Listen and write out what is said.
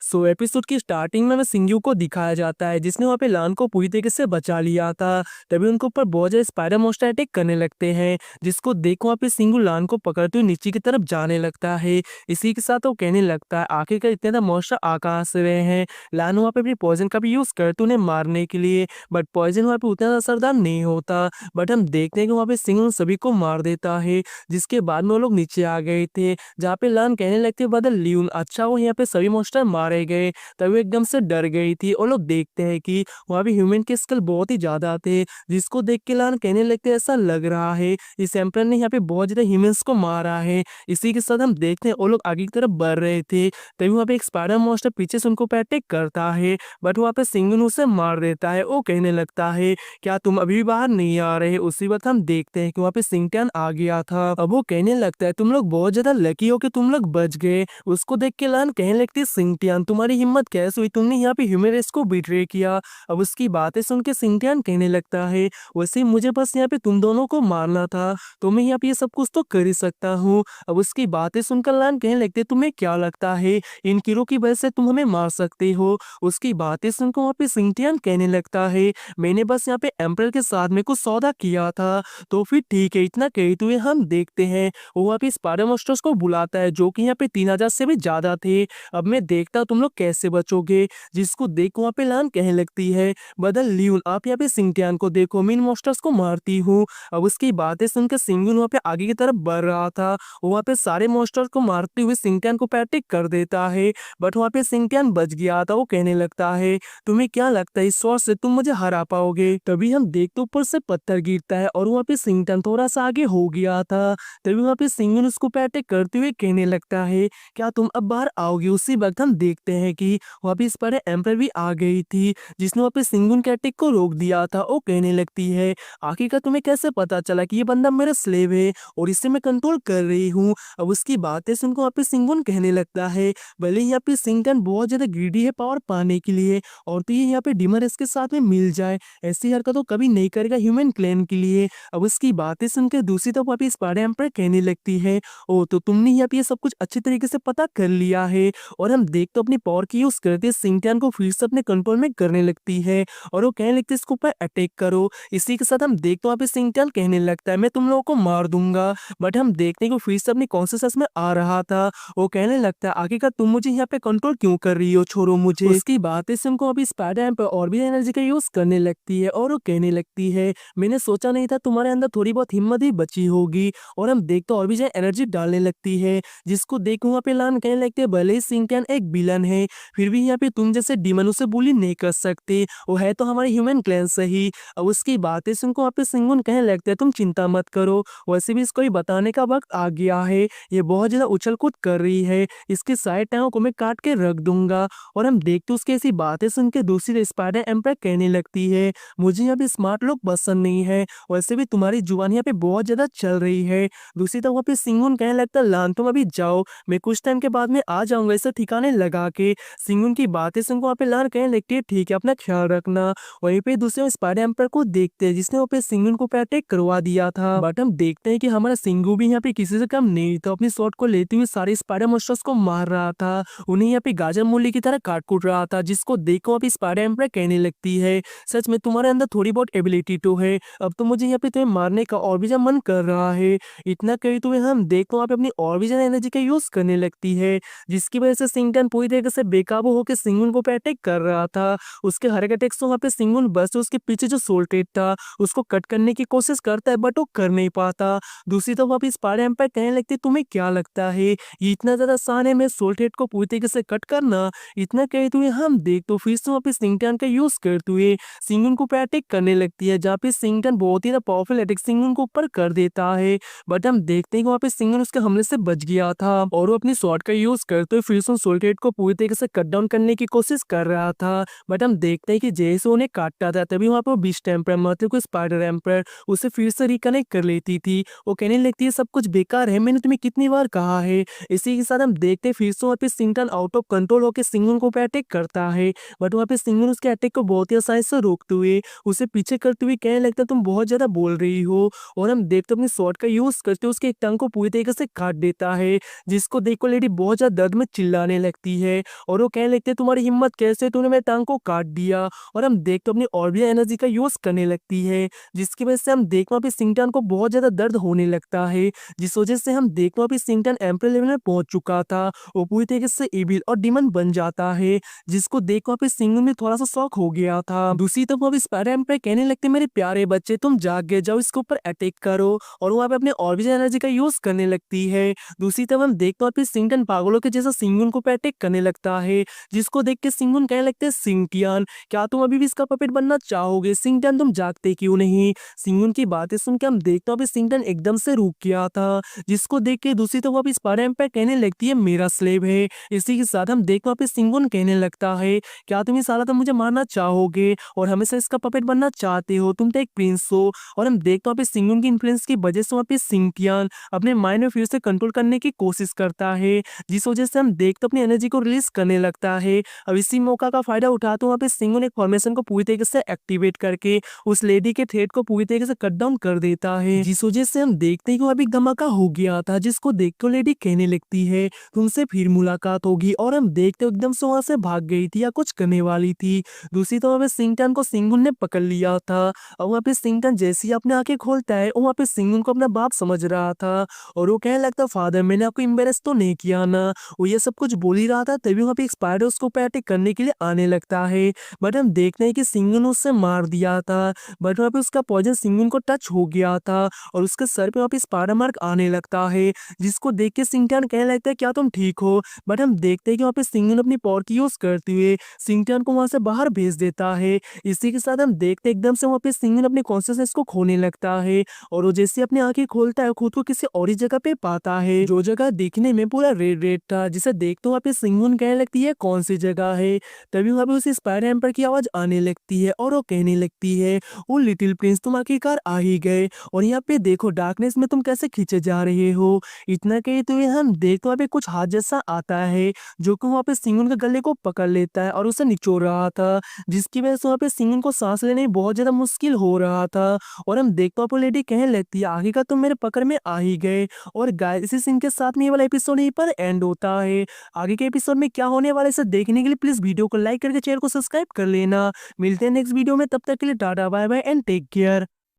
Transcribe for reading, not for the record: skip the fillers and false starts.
Episode की starting में हमें सिंग्यू को दिखाया जाता है जिसने वहाँ पे लान को पूरी तरीके से बचा लिया था। तभी उनके ऊपर बहुत ज़्यादा स्पाइडर मॉन्स्टर अटैक करने लगते हैं, जिसको देख वहाँ पे सिंग्यू लान को पकड़ते हुए नीचे की तरफ जाने लगता है। इसी के साथ वो कहने लगता है आखिरकार इतने ज़्यादा मॉन्स्टर आ कहाँ से रहे हैं। लान वहाँ पे अपनी पॉइजन का भी यूज़ करते उन्हें मारने के लिए, बट पॉइजन वहाँ पे उतना ज़्यादा असरदार नहीं होता। बट हम देखते हैं कि वहाँ पे सिंग्यू उन सभी को मार देता है, जिसके बाद में वो लोग नीचे आ गए थे, जहाँ पे लान कहने लगते बदल ल्यून अच्छा वो यहाँ पे सभी मॉन्स्टर मारे गए। तभी वो एकदम से डर गई थी और लोग देखते हैं कि वहाँ भी ह्यूमन के स्केल बहुत ही ज़्यादा थे, जिसको देख के लान कहने लगते ऐसा लग रहा है इस एम्परर ने यहाँ पे बहुत ज़्यादा ह्यूमंस को मारा है। इसी के साथ हम देखते हैं वो लोग आगे की तरफ बढ़ रहे थे, तभी वहाँ पे एक स्पाइडर मॉन्स्टर पीछे से उनको पे अटैक करता है, बट वहाँ पे सिंगन उसे मार देता है। वो कहने लगता है क्या तुम अभी भी बाहर नहीं आ रहे। उसी वक्त हम देखते हैं कि वहाँ पे सिंगटैन आ गया था। अब वो कहने लगता है तुम लोग बहुत ज़्यादा लकी हो कि तुम लोग बच गए। उसको देख के लान कहने लगती है सिंगटियान तुम्हारी हिम्मत कैसे हुई, तुमने यहाँ पे ह्यूमन रेस को बिट्रे किया। अब उसकी बातें सुन के सिंगटियान कहने लगता है वैसे मुझे बस यहाँ पे तुम दोनों को मारना था, तो मैं यहाँ पे ये सब कुछ तो कर ही सकता हूँ। अब उसकी बातें सुनकर लान कहने लगते तुम्हें क्या लगता है इन कीड़ों की वजह से तुम हमें मार सकते हो। उसकी बातें सुनकर वहाँ पे सिंगटियान कहने लगता है मैंने बस यहाँ पे एम्परर के साथ में कुछ सौदा किया था, तो फिर ठीक है। इतना कहते हुए हम देखते हैं वो वहाँ पे स्पाइडर मॉन्स्टर्स को बुलाता है जो कि यहाँ पे 3000 से भी ज्यादा थे। अब मैं देखता तुम लोग कैसे बचोगे, जिसको देख वहाँ पे लान कहने लगती है बदल ल्यून आप यहाँ पे सिंगटियान को देखो मैं इन मॉन्स्टर्स को मारती हूँ। अब उसकी बातें सुनकर सिंगुन वहाँ पे आगे की तरफ बढ़ रहा था, वहाँ पे सारे मॉन्स्टर्स को मारते हुए सिंगटियान को पैटिक कर देता है, बट वहाँ पे सिंगटियान बच गया था। वो कहने लगता है तुम्हें क्या लगता है इस शॉट से तुम मुझे हरा पाओगे। तभी हम देखते ऊपर से पत्थर गिरता है और वहाँ पे सिंगटियान थोड़ा सा आगे हो गया था। तभी वहाँ पे सिंगन उसको पे अटैक करते हुए कहने लगता है क्या तुम अब बाहर आओगे। उसी वक्त हम देखते हैं कि वहाँ पे इस पर एम्पर भी आ गई थी, जिसने वहाँ पे सिंगुन के अटैक को रोक दिया था। वो कहने लगती है आखिरकार तुम्हें कैसे पता चला कि ये बंदा मेरा स्लेव है और इसे मैं कंट्रोल कर रही हूँ। अब उसकी बातें सुनकर वहाँ पे सिंगुन कहने लगता है भले ही यहाँ पे सिंगटन बहुत ज्यादा ग्रीडी है पावर पाने के लिए, और तो ये यहाँ पे डिमर इसके साथ में मिल जाए ऐसी हरकत तो कभी नहीं करेगा ह्यूमन क्लैन के लिए। अब उसकी बातें सुनकर दूसरी तरफ वहाँ पे स्पाइडर एम्पर कहने लगती है ओ तो तुमने यहाँ पे ये सब कुछ अच्छी तरीके से पता कर लिया है। और हम देख तो अपनी पावर की यूज करते सिंगटियान को फिर से अपने कंट्रोल में करने लगती है और वो कहने लगती है इसके ऊपर अटैक करो। इसी के साथ हम देख तो वहाँ पे सिंगटियान कहने लगता है मैं तुम लोगों को मार दूंगा, बट हम देखते हैं कि फिर से अपनी कॉन्शियसनेस में आ रहा था। वो कहने लगता है आखिरकार तुम मुझे यहाँ पे कंट्रोल क्यों कर रही हो, छोड़ो मुझे। उसकी बातें सुनकर अभी स्पाइडर एम्पर और भी एनर्जी का यूज करने लगती है और वो कहने लगती है मैंने सोचा नहीं था तुम्हारे अंदर थोड़ी बहुत हिम्मत ही बची होगी। और हम देखते और भी जो एनर्जी डालने लगती है, जिसको देख वहाँ पे लान कहने लगते हैं भले ही सिंगटियान एक विलन है फिर भी यहाँ पे तुम जैसे डीमन उसे बुली नहीं कर सकते, वो है तो हमारे ह्यूमन क्लैन से ही। अब उसकी बातें सुनकर वहाँ पे सिंगुन कहने लगते हैं तुम चिंता मत करो, वैसे भी इसको ही बताने का वक्त आ गया है, ये बहुत ज्यादा उछल कूद कर रही है, इसके साइड टांगों को मैं काट के रख दूंगा। और हम देखते उसकी ऐसी बातें सुन के दूसरी स्पाइडर एम्पर कहने लगती है मुझे यहाँ पे स्मार्ट लोग पसंद नहीं है, वैसे भी तुम्हारी जुबान यहाँ पे बहुत ज्यादा चल रही है। दूसरी तरफ वहाँ पे सिंगुन कहने लगता लान तुम अभी जाओ मैं कुछ टाइम के बाद में आ जाऊंगा इसे ठिकाने लगा के। सिंगुन की बातें सुनकर वहाँ पे लान कहने लगती है ठीक है अपना ख्याल रखना। वहीं पे दूसरे स्पाइडर एम्पर को देखते हैं जिसने वहाँ पे सिंगुन को पे अटैक करवा दिया था, बट हम देखते हैं कि हमारा सिंगू भी यहाँ पे किसी से कम नहीं था, अपनी शॉट को लेते हुए सारे स्पाइडर मॉन्स्टर्स को मार रहा था, उन्हें यहाँ पे गाजर मूली की तरह काट कूट रहा था, जिसको देखो अभी स्पाइडर एम्पर कहने लगती है सच में तुम्हारे अंदर थोड़ी बहुत एबिलिटी तो है, अब तो मुझे यहाँ पे तुम्हें मारने का और भी ज्यादा मन कर रहा है। इतना कही तो हम देखो वहाँ पे अपनी और भी ज्यादा एनर्जी का यूज करने लगती है, जिसकी वजह से सिंगटन पूरी तरीके से बेकाबू होकर सिंगुन को पे अटैक कर रहा था। उसके हर एक अटैक से वहाँ पे सिंगुन बस उसके पीछे जो सोल्टेड था उसको कट करने की कोशिश करता है, बट वो कर नहीं पाता। दूसरी तरफ वापिस स्पाइडर एम्पायर कहने लगती तुम्हें क्या लगता है ये इतना ज्यादा आसान है मैं सोल्टेड को पूरी तरीके से कट करना। इतना कहते हुए हम देख तो फिर से वापिस सिंगटन का यूज करते हुए सिंगुन को पे अटैक करने लगती है, जहाँ पे सिंगटन बहुत ही पावरफुल अटैक सिंगुन को ऊपर कर देता है, बट हम देखते हैं कि वहाँ पे सिंगन उसके हमले से बच गया था और वो अपनी स्वॉर्ड का यूज करते हुए फिर से सोल्टेड को पूरी तरीके से कट डाउन करने की कोशिश कर रहा था। बट हम देखते हैं कि जैसे उन्हें काटता था तभी वहाँ पर बीस्ट एम्पर मतलब कोई स्पाइडर एम्पर उसे फिर से रिकनेक्ट कर लेती थी। वो कहने लगती है सब कुछ बेकार है, मैंने तुम्हें कितनी बार कहा है। इसी के साथ हम देखते हैं फिर से वहाँ पे सिंगटन आउट ऑफ कंट्रोल होकर सिंगन को अटैक करता है, बट वहाँ पे सिंगन उसके अटैक को बहुत ही आसानी से रोकते हुए उसे पीछे करते हुए कहने लगता तुम बहुत ज्यादा बोल रही हो। और हम देखते अपनी स्वॉर्ड का यूज करते उसके एक टंग को पूरी तरीके से काट देता है, जिसको देखकर लेडी बहुत ज्यादा दर्द में चिल्लाने लगती है। है और वो कहने लगते हैं तुम्हारी हिम्मत कैसे, तूने मेरे टांग को काट दिया। और हम देखते अपनी और भी एनर्जी का यूज़ करने लगती है, जिसकी वजह से हम देखते वहाँ पे शिनचैन को बहुत ज़्यादा दर्द होने लगता है, जिस वजह से हम देखते वहाँ पे शिनचैन एम्परर लेवल में पहुँच चुका था। वो पूरी तरीके से इविल और डीमन बन जाता है, जिसको देख वहाँ पे शिनचैन में थोड़ा-सा शॉक हो गया था। दूसरी तरफ वहाँ पे स्पाइडर एम्परर कहने लगते मेरे प्यारे बच्चे तुम जाग गए, जाओ इसके ऊपर अटैक करो, और वहाँ पे अपने और भी एनर्जी का यूज़ करने लगती है। दूसरी तरफ हम देखते हैं वहाँ पे शिनचैन पागलों के जैसा शिनचैन को अटैक करने लगता है, जिसको देख के शिनचैन कहने लगते हैं शिनचैन क्या तुम अभी भी इसका पपेट बनना चाहोगे? शिनचैन तुम जागते क्यों नहीं? शिनचैन की बातें सुन के हम देखते हैं वहाँ पे शिनचैन एकदम से रुक गया था, जिसको देख के दूसरी तरफ वहाँ पे स्पाइडर एम्परर कहने लगती है मेरा स्लेव है। इसी के साथ हम देखते हैं वहाँ पे शिनचैन कहने लगता है क्या तुम इस हालत में मुझे मारना चाहोगे और हमेशा इसका पपेट बनना चाहते हो? तुम तो एक प्रिंस हो। और हम देखते हैं वहाँ पे शिनचैन की इन्फ्लुएंस की वजह से वहाँ पे शिनचैन अपने माइंड में फिर से कंट्रोल करने की कोशिश करता है, जिस वजह से हम देखते अपनी एनर्जी को रिलीज करने लगता है। अब इसी मौका का फायदा उठाते वहाँ पे शिनचैन एक फॉर्मेशन को पूरी तरीके से एक्टिवेट करके उस लेडी के थ्रेड को पूरी तरीके से कट डाउन कर देता है, जिस वजह से हम देखते हैं कि वहाँ पे धमाका हो गया था, जिसको देख के लेडी कहने लगती है तुमसे फिर मुलाकात होगी। और हम देखते एकदम से वहाँ से भाग गई थी या कुछ करने वाली थी। दूसरी तरफ पे शिनचैन को शिनचैन ने पकड़ लिया था, और वहाँ पे शिनचैन जैसे ही अपने आंखें खोलता है वहाँ पे शिनचैन को अपना बाप समझ रहा था, और वो कहने लगता फादर मैंने आपको एम्बेरस तो नहीं किया ना। वो ये सब कुछ बोल ही रहा था, तभी वहाँ पे एक स्पाइडर उसको अटैक करने के लिए आने लगता है, बट हम देखते हैं कि शिनचैन ने उससे मार दिया था, बट वहाँ पे उसका पॉइजन शिनचैन को टच हो गया था और उसके सर पे वहाँ पे स्पाइडर मार्क आने लगता है, जिसको देख के शिनचैन कहने लगता है क्या तुम ठीक हो? बट हम देखते हैं कि वहाँ पे शिनचैन अपनी पावर की यूज करते हुए शिनचैन को वहाँ से बाहर भेज देता है। इसी के साथ हम देखते एकदम से वहाँ पे शिनचैन अपने कॉन्शियसनेस को खोने लगता है, और वो जैसे अपनी आंखें खोलता है खुद को किसी और ही जगह पे पाता है, जो जगह दिखने में पूरा रेड रेड था, जिसे देखते वहाँ पे शिनचैन कहने लगती है कौन सी जगह है। तभी वहाँ पे उसे स्पाइडर एम्परर की आवाज आने लगती है और वो कहने लगती है ओ लिटिल प्रिंस तुम आखिरकार आ ही गए, और यहाँ पे देखो डार्कनेस में तुम कैसे खींचे जा रहे हो। इतना कहते हुए हम देखते वहाँ पे कुछ हाथ जैसा आता है, जो कि वहाँ पे शिनचैन के गले को पकड़ लेता है और उसे निचोड़ रहा था, जिसकी वजह से वहाँ पे शिनचैन को सांस लेने में बहुत ज्यादा मुश्किल हो रहा था। और हम देखते वहाँ पे लेडी कहने लगती है आखिरकार तुम मेरे पकड़ में आ ही गए। और गाइस इसी सीन के साथ में ये वाला एपिसोड यहीं पर एंड होता है। आगे के एपिसोड में क्या होने वाला है इसे देखने के लिए प्लीज वीडियो को लाइक करके चैनल को सब्सक्राइब कर लेना। मिलते हैं नेक्स्ट वीडियो में, तब तक के लिए tata bye bye and take care.